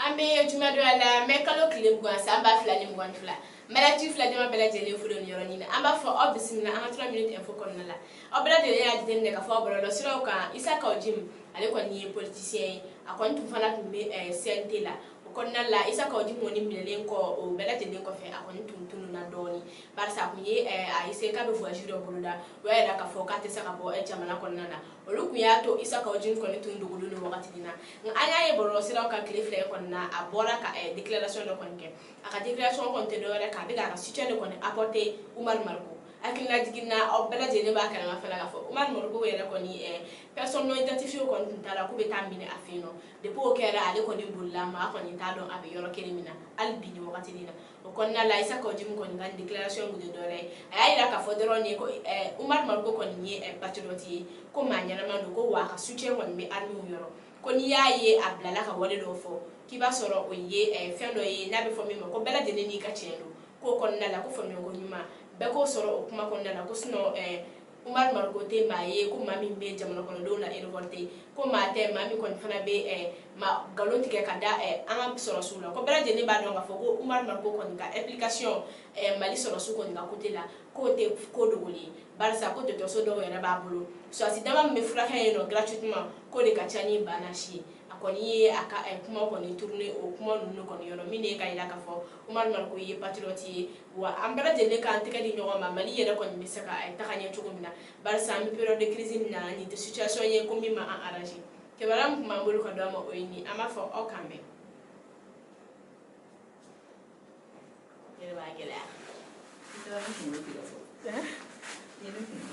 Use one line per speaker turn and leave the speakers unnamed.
ambe juma do ala me kalo klem go asa ba fla nim gon fla mala ti fla dema bela jele fulo ni yoroni amba fo obismina an 3 minutes info kon la obela de ya de ne ka fo obelo lo siro ka isa ka ojim ale ko ni politicien akon tu fana tu me CNT la kon la isa ka ojim woni milele ko o bela de ne ko fe akon tunu na doni bar sa ku ye a ise ka be voyage do buluda wa ya ka fo ka te sa ka bo e jamana kon na olu ku ya to isa ka ojim ko ni tun dugulu no wakati dina anya ye bolo siro ka klefle kon na abora ka déclaration de kon ke aka déclaration kon te do re ka be ga situation kon apporter Umar Marko akila digina obela jene ba kana mafala ga fo Umar Marko wera kon ni personne non identifié kon tala ku be tambine afino de po kera ale kon ni bulla ma kon ni talo abe yoro kelimina albi ni wakati dina o kon na la isa ko jim kon ngan déclaration gude do re ay ira ka fo dero ni ko Umar Marko kon ni patriote ko manyana mando ko wa ka soutien kon be armi yoro koni yaye ablala ka wale do fo ki ba soro o ye fendo ye na be fo mi ko bela de ni ka chendo ko kon na la ko fo mi ko nyuma be ko soro o kuma kon na la ko sino Umar Marko te maye ko mami be jamana kono do na revolte ko ma te mami kon fana be ma galonti ke kada an soro sula ko bela de ni ba do nga fo ko Umar Marko kon ga application mali soro su kon ga kote la ko te ko do goli barsa ko te to so do yera ba bulu so asidama me fura he no gratuitement ko de ka chani banashi akoni ye aka kuma koni tourner o kuma nunu koni yono mine ka ila ka fo Umar Marko ye patriote wa ambara de ne ka antika di nyoma mali yera koni misaka ay takanya chugumina barsa mi période de crise na ni de situation ye ko mi ma arranger ke baram kuma mbulu ko do ma oyini ama fo o kambe yera ba gela